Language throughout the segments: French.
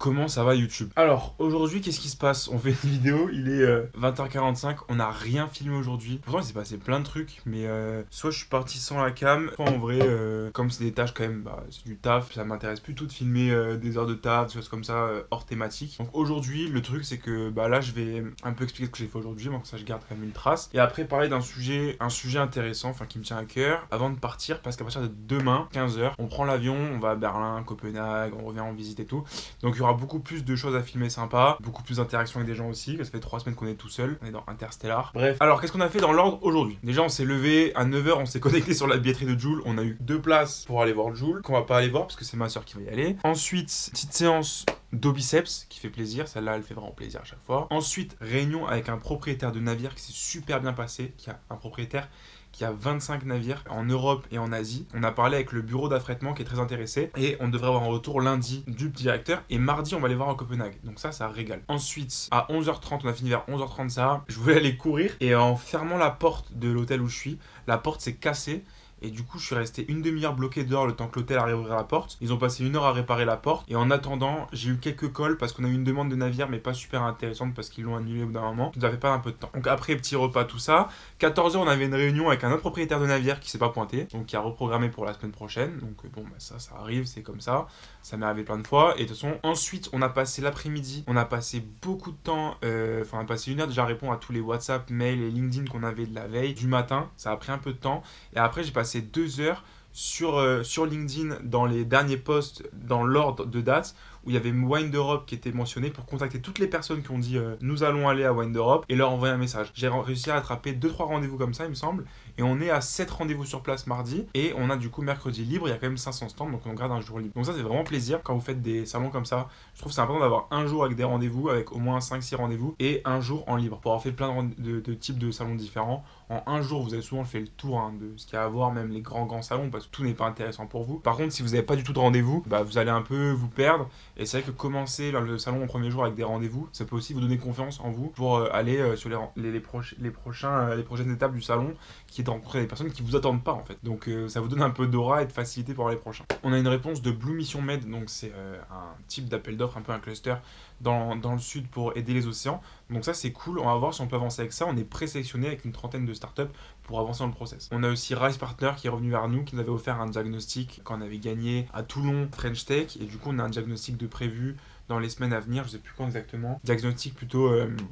Comment ça va YouTube? Alors, aujourd'hui, qu'est-ce qui se passe? On fait une vidéo, il est 20h45, on n'a rien filmé aujourd'hui. Pourtant, il s'est passé plein de trucs, mais soit je suis parti sans la cam, soit en vrai, comme c'est des tâches quand même, bah, c'est du taf, ça m'intéresse plutôt de filmer des heures de taf, des choses comme ça, hors thématique. Donc aujourd'hui, le truc, c'est que bah, là, je vais un peu expliquer ce que j'ai fait aujourd'hui, donc ça, je garde quand même une trace. Et après, parler d'un sujet, un sujet intéressant, enfin qui me tient à cœur, avant de partir, parce qu'à partir de demain, 15h, on prend l'avion, on va à Berlin, Copenhague, on revient en visite et tout. Donc il y aura beaucoup plus de choses à filmer sympa, beaucoup plus d'interactions avec des gens aussi, parce que ça fait 3 semaines qu'on est tout seul, on est dans Interstellar. Bref, alors qu'est-ce qu'on a fait dans l'ordre aujourd'hui? Déjà on s'est levé à 9h, on s'est connecté sur la billetterie de Joule, on a eu 2 places pour aller voir Joule, qu'on va pas aller voir parce que c'est ma soeur qui va y aller. Ensuite, petite séance d'Obiceps qui fait plaisir, celle-là elle fait vraiment plaisir à chaque fois. Ensuite, réunion avec un propriétaire de navire qui s'est super bien passé, qui a un propriétaire qui a 25 navires en Europe et en Asie. On a parlé avec le bureau d'affrètement qui est très intéressé et on devrait avoir un retour lundi du directeur et mardi on va aller voir à Copenhague. Donc ça régale. Ensuite, à 11h30, on a fini vers 11h30 ça, je voulais aller courir et en fermant la porte de l'hôtel où je suis, la porte s'est cassée. Et du coup, je suis resté une demi-heure bloqué dehors le temps que l'hôtel arrive à ouvrir la porte. Ils ont passé 1 heure à réparer la porte. Et en attendant, j'ai eu quelques calls parce qu'on a eu une demande de navire, mais pas super intéressante parce qu'ils l'ont annulée au bout d'un moment. Ça fait pas un peu de temps. Donc après, petit repas, tout ça. 14h, on avait une réunion avec un autre propriétaire de navire qui s'est pas pointé. Donc qui a reprogrammé pour la semaine prochaine. Donc bon, bah, ça arrive, c'est comme ça. Ça m'est arrivé plein de fois. Et de toute façon, ensuite, on a passé l'après-midi. On a passé beaucoup de temps. Enfin, on a passé 1 heure déjà à répondre à tous les WhatsApp, mails et LinkedIn qu'on avait de la veille, du matin. Ça a pris un peu de temps. Et après, j'ai passé 2 heures sur LinkedIn dans les derniers posts dans l'ordre de date où il y avait Wine d'Europe qui était mentionné pour contacter toutes les personnes qui ont dit nous allons aller à Wine d'Europe et leur envoyer un message. J'ai réussi à attraper 2-3 rendez-vous comme ça il me semble et on est à 7 rendez-vous sur place mardi et on a du coup mercredi libre, il y a quand même 500 stands donc on garde un jour libre. Donc ça c'est vraiment plaisir quand vous faites des salons comme ça. Je trouve que c'est important d'avoir un jour avec des rendez-vous avec au moins 5-6 rendez-vous et un jour en libre pour avoir fait plein de types de salons différents. En un jour vous avez souvent fait le tour de ce qu'il y a à voir, même les grands salons parce que tout n'est pas intéressant pour vous. Par contre si vous n'avez pas du tout de rendez-vous, bah, vous allez un peu vous perdre. Et c'est vrai que commencer le salon au premier jour avec des rendez-vous, ça peut aussi vous donner confiance en vous pour aller sur les prochaines étapes du salon, qui est de rencontrer des personnes qui vous attendent pas en fait. Donc ça vous donne un peu d'aura et de facilité pour les prochains. On a une réponse de Blue Mission Med, donc c'est un type d'appel d'offres, un peu un cluster dans le sud pour aider les océans. Donc ça c'est cool, on va voir si on peut avancer avec ça. On est présélectionné avec une trentaine de startups pour avancer dans le process. On a aussi Rise Partner qui est revenu vers nous, qui nous avait offert un diagnostic quand on avait gagné à Toulon French Tech et du coup on a un diagnostic de prévu dans les semaines à venir, je sais plus quand exactement. Diagnostic plutôt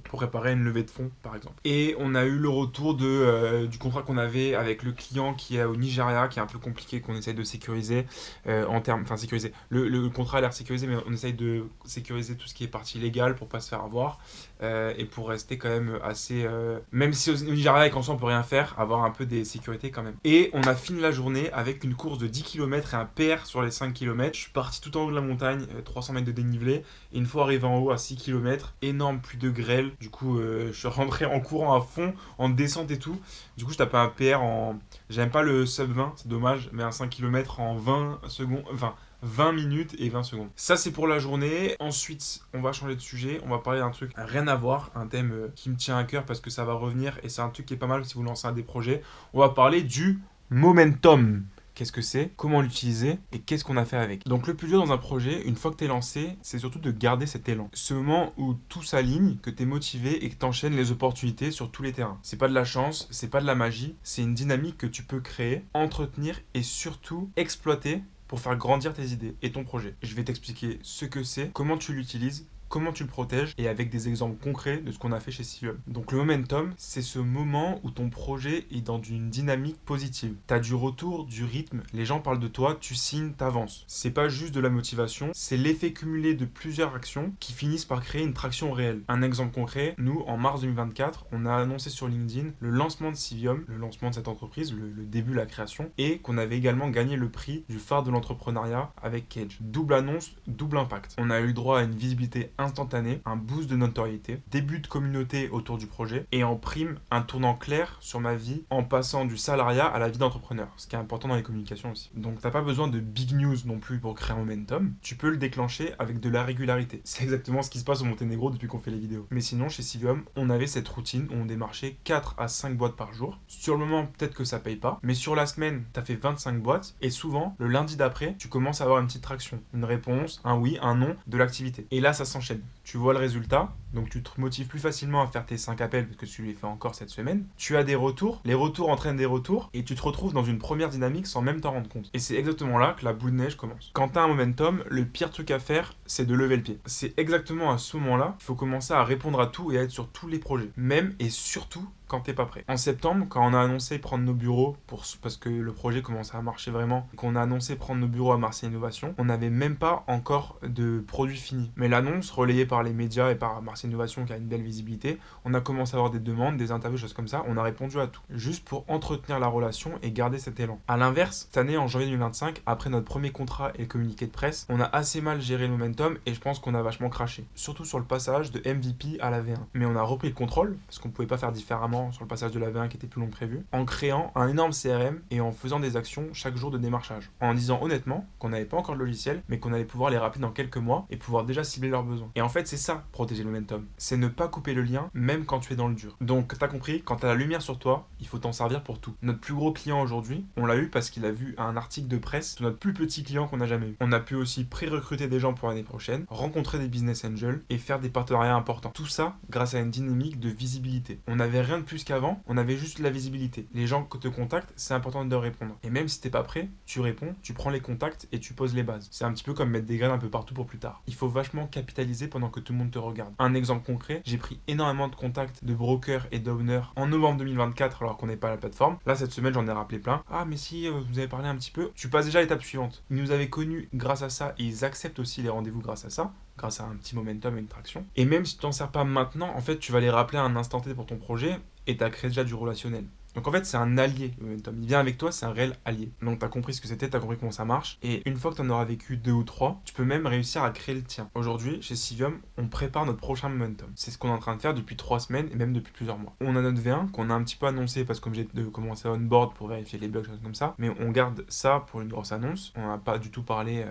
pour préparer une levée de fonds par exemple. Et on a eu le retour du contrat qu'on avait avec le client qui est au Nigeria, qui est un peu compliqué, qu'on essaye de sécuriser sécuriser. Le contrat a l'air sécurisé, mais on essaye de sécuriser tout ce qui est partie légale pour pas se faire avoir et pour rester quand même assez... même si au Nigeria avec en soi on peut rien faire, avoir un peu des sécurités quand même. Et on a fini la journée avec une course de 10 km et un PR sur les 5 km. Je suis parti tout en haut de la montagne, 300 mètres de dénivelé. Et une fois arrivé en haut à 6 km, énorme pluie de grêle. Du coup, je suis rentré en courant à fond, en descente et tout. Du coup, je tapais un PR en... J'aime pas le sub 20, c'est dommage, mais un 5 km en 20 secondes... Enfin, 20 minutes et 20 secondes. Ça, c'est pour la journée. Ensuite, on va changer de sujet. On va parler d'un truc rien à voir, un thème qui me tient à cœur parce que ça va revenir et c'est un truc qui est pas mal si vous lancez un des projets. On va parler du momentum. Qu'est-ce que c'est, comment l'utiliser et qu'est-ce qu'on a fait avec. Donc le plus dur dans un projet, une fois que t'es lancé, c'est surtout de garder cet élan. Ce moment où tout s'aligne, que t'es motivé et que t'enchaînes les opportunités sur tous les terrains. C'est pas de la chance, c'est pas de la magie, c'est une dynamique que tu peux créer, entretenir et surtout exploiter pour faire grandir tes idées et ton projet. Je vais t'expliquer ce que c'est, comment tu l'utilises, comment tu le protèges et avec des exemples concrets de ce qu'on a fait chez Cilium. Donc le momentum, c'est ce moment où ton projet est dans une dynamique positive. Tu as du retour, du rythme, les gens parlent de toi, tu signes, t'avances. C'est pas juste de la motivation, c'est l'effet cumulé de plusieurs actions qui finissent par créer une traction réelle. Un exemple concret, nous en mars 2024, on a annoncé sur LinkedIn le lancement de Cilium, le lancement de cette entreprise, le début, la création, et qu'on avait également gagné le prix du phare de l'entrepreneuriat avec Cage. Double annonce, double impact. On a eu le droit à une visibilité instantané, un boost de notoriété, début de communauté autour du projet et en prime un tournant clair sur ma vie en passant du salariat à la vie d'entrepreneur, ce qui est important dans les communications aussi. Donc t'as pas besoin de big news non plus pour créer un momentum, tu peux le déclencher avec de la régularité. C'est exactement ce qui se passe au Monténégro depuis qu'on fait les vidéos. Mais sinon chez Civium, on avait cette routine où on démarchait 4 à 5 boîtes par jour. Sur le moment, peut-être que ça paye pas, mais sur la semaine, t'as fait 25 boîtes et souvent, le lundi d'après, tu commences à avoir une petite traction, une réponse, un oui, un non de l'activité. Et là, ça s'enchaîne. Tu vois le résultat, donc tu te motives plus facilement à faire tes 5 appels parce que tu les fais encore cette semaine. Tu as des retours, les retours entraînent des retours et tu te retrouves dans une première dynamique sans même t'en rendre compte. Et c'est exactement là que la boule de neige commence. Quand t'as un momentum, le pire truc à faire, c'est de lever le pied. C'est exactement à ce moment-là qu'il faut commencer à répondre à tout et à être sur tous les projets. Même et surtout quand t'es pas prêt. En septembre, quand on a annoncé prendre nos bureaux parce que le projet commençait à marcher vraiment, qu'on a annoncé prendre nos bureaux à Marseille Innovation, on n'avait même pas encore de produit fini. Mais l'annonce, relayée par les médias et par Marseille Innovation qui a une belle visibilité, on a commencé à avoir des demandes, des interviews, choses comme ça, on a répondu à tout. Juste pour entretenir la relation et garder cet élan. À l'inverse, cette année, en janvier 2025, après notre premier contrat et le communiqué de presse, on a assez mal géré le momentum et je pense qu'on a vachement craché. Surtout sur le passage de MVP à la V1. Mais on a repris le contrôle, parce qu'on pouvait pas faire différemment sur le passage de la V1 qui était plus long que prévu, en créant un énorme CRM et en faisant des actions chaque jour de démarchage. En disant honnêtement qu'on n'avait pas encore de logiciel, mais qu'on allait pouvoir les rappeler dans quelques mois et pouvoir déjà cibler leurs besoins. Et en fait, c'est ça, protéger le momentum. C'est ne pas couper le lien, même quand tu es dans le dur. Donc, t'as compris, quand t'as la lumière sur toi, il faut t'en servir pour tout. Notre plus gros client aujourd'hui, on l'a eu parce qu'il a vu un article de presse sur notre plus petit client qu'on n'a jamais eu. On a pu aussi pré-recruter des gens pour l'année prochaine, rencontrer des business angels et faire des partenariats importants. Tout ça grâce à une dynamique de visibilité. On n'avait rien de plus qu'avant, on avait juste la visibilité. Les gens que te contactent, c'est important de répondre. Et même si t'es pas prêt, tu réponds, tu prends les contacts et tu poses les bases. C'est un petit peu comme mettre des graines un peu partout pour plus tard. Il faut vachement capitaliser pendant que tout le monde te regarde. Un exemple concret, j'ai pris énormément de contacts de brokers et d'owners en novembre 2024 alors qu'on n'est pas à la plateforme. Là, cette semaine, j'en ai rappelé plein. Ah, mais si, vous avez parlé un petit peu. Tu passes déjà à l'étape suivante. Ils nous avaient connus grâce à ça et ils acceptent aussi les rendez-vous grâce à ça, grâce à un petit momentum et une traction. Et même si tu t'en sers pas maintenant, en fait, tu vas les rappeler à un instant T pour ton projet et tu as créé déjà du relationnel. Donc en fait, c'est un allié, le momentum. Il vient avec toi, c'est un réel allié. Donc tu as compris ce que c'était, tu as compris comment ça marche. Et une fois que tu en auras vécu 2 ou 3, tu peux même réussir à créer le tien. Aujourd'hui, chez Civium, on prépare notre prochain momentum. C'est ce qu'on est en train de faire depuis 3 semaines et même depuis plusieurs mois. On a notre V1 qu'on a un petit peu annoncé parce que comme j'ai commencé à on-board pour vérifier les bugs, choses comme ça. Mais on garde ça pour une grosse annonce. On n'a pas du tout parlé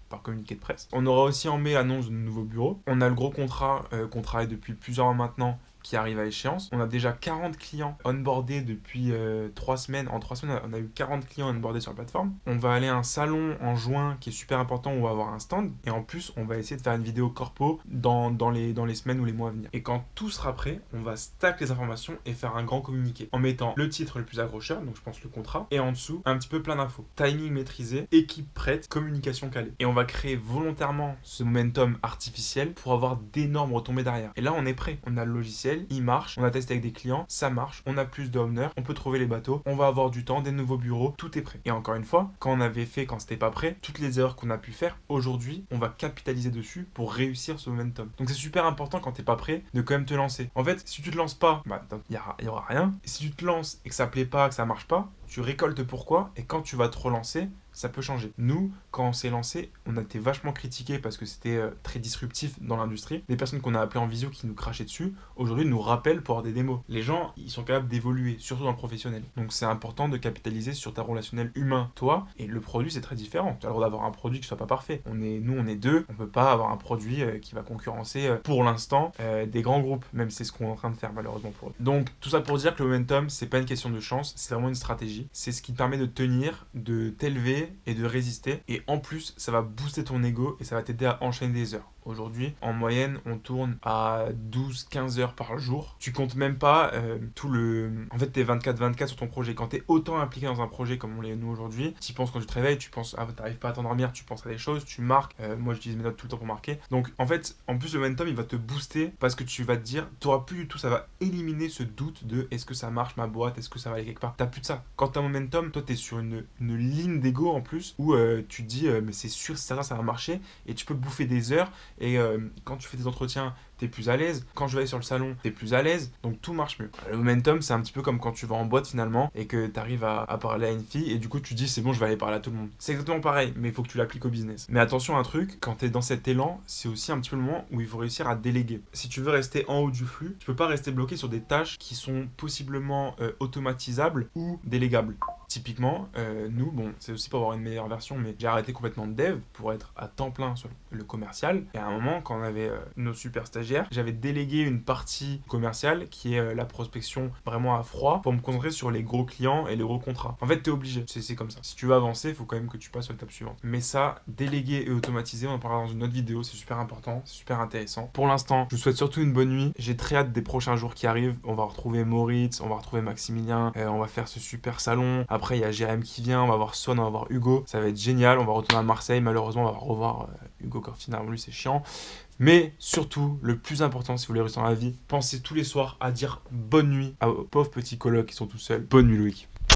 par communiqué de presse. On aura aussi en mai l'annonce de nouveaux bureaux. On a le gros contrat qu'on travaille depuis plusieurs mois maintenant qui arrive à échéance. On a déjà 40 clients onboardés depuis 3 semaines. En 3 semaines, on a eu 40 clients onboardés sur la plateforme. On va aller à un salon en juin qui est super important où on va avoir un stand. Et en plus, on va essayer de faire une vidéo corpo dans les semaines ou les mois à venir. Et quand tout sera prêt, on va stack les informations et faire un grand communiqué en mettant le titre le plus accrocheur, donc je pense le contrat, et en dessous, un petit peu plein d'infos. Timing maîtrisé, équipe prête, communication calée. Et on va créer volontairement ce momentum artificiel pour avoir d'énormes retombées derrière. Et là, on est prêt. On a le logiciel, il marche, on a testé avec des clients, ça marche, on a plus d'owners, on peut trouver les bateaux, on va avoir du temps, des nouveaux bureaux, tout est prêt. Et encore une fois, quand c'était pas prêt, toutes les erreurs qu'on a pu faire, aujourd'hui, on va capitaliser dessus pour réussir ce momentum. Donc c'est super important quand t'es pas prêt de quand même te lancer. En fait, si tu te lances pas, il y aura rien. Et si tu te lances et que ça plaît pas, que ça marche pas, tu récoltes pourquoi, et quand tu vas te relancer, ça peut changer. Nous, quand on s'est lancé, on a été vachement critiqués parce que c'était très disruptif dans l'industrie. Les personnes qu'on a appelées en visio qui nous crachaient dessus, aujourd'hui nous rappellent pour avoir des démos. Les gens, ils sont capables d'évoluer, surtout dans le professionnel. Donc c'est important de capitaliser sur ta relationnel humain, toi, et le produit c'est très différent. Tu as le droit d'avoir un produit qui soit pas parfait. Nous on est deux, on peut pas avoir un produit qui va concurrencer pour l'instant des grands groupes, même c'est ce qu'on est en train de faire malheureusement pour eux. Donc tout ça pour dire que le momentum, c'est pas une question de chance, c'est vraiment une stratégie. C'est ce qui te permet de tenir, de t'élever et de résister. Et en plus, ça va booster ton ego et ça va t'aider à enchaîner des heures. Aujourd'hui, en moyenne, on tourne à 12-15 heures par jour. Tu comptes même pas En fait, t'es 24-24 sur ton projet. Quand t'es autant impliqué dans un projet comme on l'est nous aujourd'hui, tu penses quand tu te réveilles, tu penses, t'arrives pas à t'endormir, tu penses à des choses, tu marques. Moi, j'utilise mes notes tout le temps pour marquer. Donc, en fait, en plus, le momentum, il va te booster parce que tu vas te dire, t'auras plus du tout, ça va éliminer ce doute de est-ce que ça marche ma boîte, est-ce que ça va aller quelque part. T'as plus de ça. Quand t'as un momentum, toi, t'es sur une ligne d'ego en plus où tu te dis, mais c'est sûr, ça va marcher et tu peux bouffer des heures Et quand tu fais des entretiens, t'es plus à l'aise. Quand je vais aller sur le salon, t'es plus à l'aise. Donc tout marche mieux. Le momentum, c'est un petit peu comme quand tu vas en boîte finalement et que t'arrives à parler à une fille et du coup tu dis c'est bon, je vais aller parler à tout le monde. C'est exactement pareil, mais il faut que tu l'appliques au business. Mais attention à un truc, quand t'es dans cet élan, c'est aussi un petit peu le moment où il faut réussir à déléguer. Si tu veux rester en haut du flux, tu peux pas rester bloqué sur des tâches qui sont possiblement automatisables ou délégables. Typiquement, nous, bon, c'est aussi pour avoir une meilleure version, mais j'ai arrêté complètement de dev pour être à temps plein sur le commercial. Et à un moment, quand on avait nos super stagiaires, j'avais délégué une partie commerciale qui est la prospection vraiment à froid pour me concentrer sur les gros clients et les gros contrats. En fait, t'es obligé, c'est comme ça. Si tu veux avancer, il faut quand même que tu passes sur l'étape suivante. Mais ça, déléguer et automatiser, on en parlera dans une autre vidéo, c'est super important, c'est super intéressant. Pour l'instant, je vous souhaite surtout une bonne nuit. J'ai très hâte des prochains jours qui arrivent. On va retrouver Moritz, on va retrouver Maximilien, on va faire ce super salon. Après, il y a Jérém qui vient, on va voir Swan, on va voir Hugo. Ça va être génial. On va retourner à Marseille. Malheureusement, on va revoir Hugo Cortina. Lui, c'est chiant. Mais surtout, le plus important, si vous voulez réussir dans la vie, pensez tous les soirs à dire bonne nuit à vos pauvres petits colocs qui sont tout seuls. Bonne nuit, Loïc.